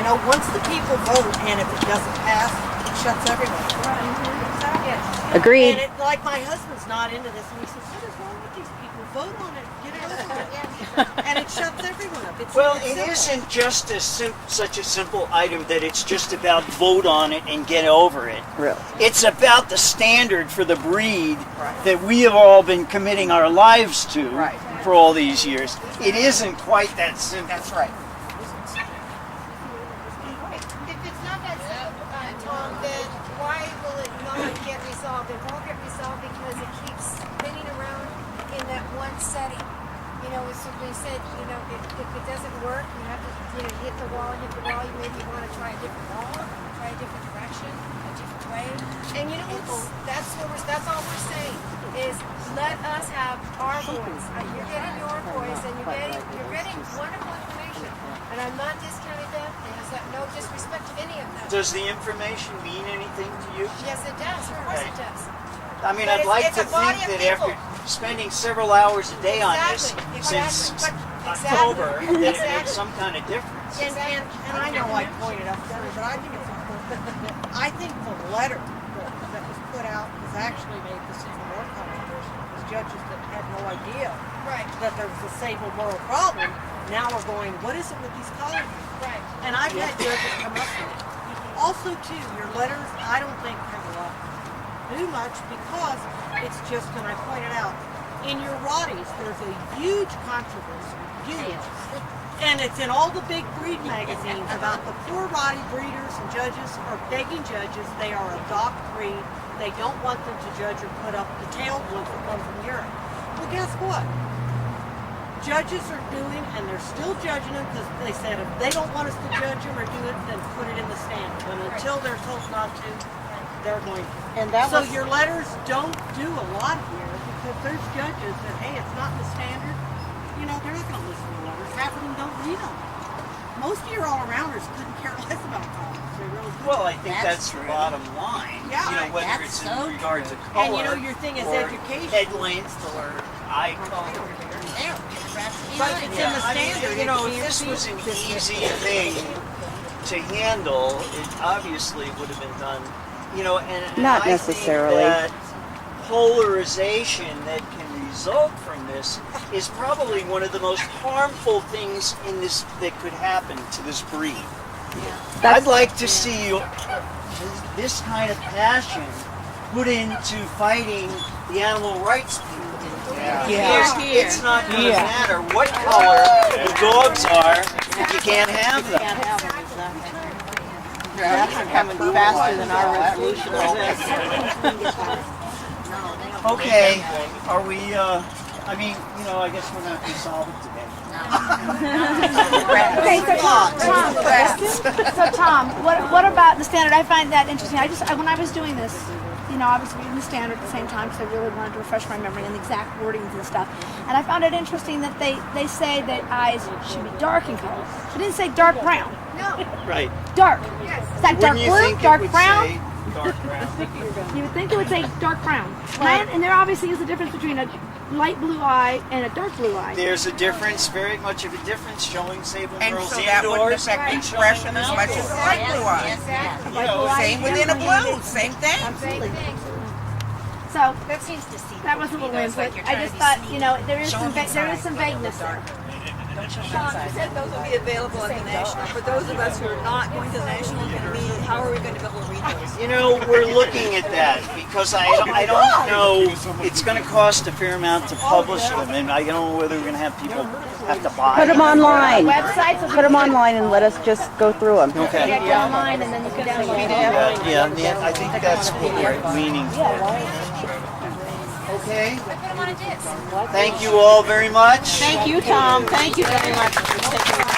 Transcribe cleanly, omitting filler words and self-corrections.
know, once the people vote, and if it doesn't pass, it shuts everyone. Agreed. And it, like my husband's not into this, and he says, "What is wrong with these people? Vote on it, get it over with." And it shuts everyone up. Well, it isn't just such a simple item that it's just about vote on it and get over it. Really. It's about the standard for the breed that we have all been committing our lives to for all these years. It isn't quite that simple. That's right. If it's not that simple, Tom, then why will it not get resolved? It won't get resolved because it keeps spinning around in that one setting. You know, as we said, you know, if it doesn't work, you have to, you know, hit the wall. You maybe want to try a different wall, try a different direction, a different way. And you know, that's all we're saying is let us have our voice. You're getting your voice, and you're getting wonderful information. And I'm not discounting them. No disrespect to any of them. Does the information mean anything to you? Yes, it does. Of course it does. I mean, But I'd like it's to a body think of that people. after spending several hours a day on this since October, that it makes some kind of difference. And I know I pointed out to but I think it's important. I think the letter that was put out was actually made the Sable Merle controversial because judges that had no idea that there was a Sable Merle problem now are going, what is it with these collies? Right. And I've had judges come up to me. Also, too, your letters, I don't think have a lot do much because it's just, and I pointed out, in your Rotties, there's a huge controversy, huge. And it's in all the big breed magazines about the poor Rottie breeders and judges are begging judges. They are a dock breed. They don't want them to judge or put up the tailed ones that come from Europe. Well, guess what? Judges are doing, and they're still judging them because they said if they don't want us to judge them or do it, then put it in the standard. But until they're told not to, they're going to. And that So was, your letters don't do a lot here because there's judges that, hey, it's not the standard. You know, they're not going to listen to letters. Half of them don't read them. Most of your all-arounders couldn't care less about colors. They really couldn't. Well, I think that's the true. bottom line. Yeah, you know, whether that's it's so in regard to color And you know, your thing is or education. head length or eye color. But it's in the I mean, standard. you know, It's if this here. was an easy thing to handle, it obviously would have been done. You know, and Not I necessarily. think that polarization that can result from this is probably one of the most harmful things in this that could happen to this breed. I'd like to see this kind of passion put into fighting the animal rights people. Because it's not going to matter what color the dogs are if you can't have them. that's coming faster than our resolution of this. Okay, are we, I mean, you know, I guess we're not going to solve it today. Okay, so Tom, what about the standard? I find that interesting. When I was doing this, you know, I was reading the standard at the same time because I really wanted to refresh my memory and the exact wordings and stuff. And I found it interesting that they say that eyes should be dark in color. They didn't say dark brown. No. Right. Dark. Is that dark Wouldn't you blue? think it Dark would brown? say dark brown? You would think it would say dark brown. And there obviously is a difference between a light blue eye and a dark blue eye. There's a difference, very much of a difference, showing Sable And Merles so that wouldn't indoors affect the and showing expression them as much as outdoors. the light blue eye. Exactly. You know, Same within a blue, same thing. Same thing. So That seems deceitful. that was a little input. I just thought, you know, there is some vagueness there. Sean, you said those will be available at the National. For those of us who are not going to the National, how are we going to be able to read those? You know, we're looking at that because I don't know. It's going to cost a fair amount to publish them, and I don't know whether we're going to have people have to buy Put them online. Websites, Put them online and let us just go through them. Okay. get online and then you can download it. Yeah, I think that's what we're meaning for. Okay. Put them on a disc. Thank you all very much. Thank you, Tom. Thank you very much for taking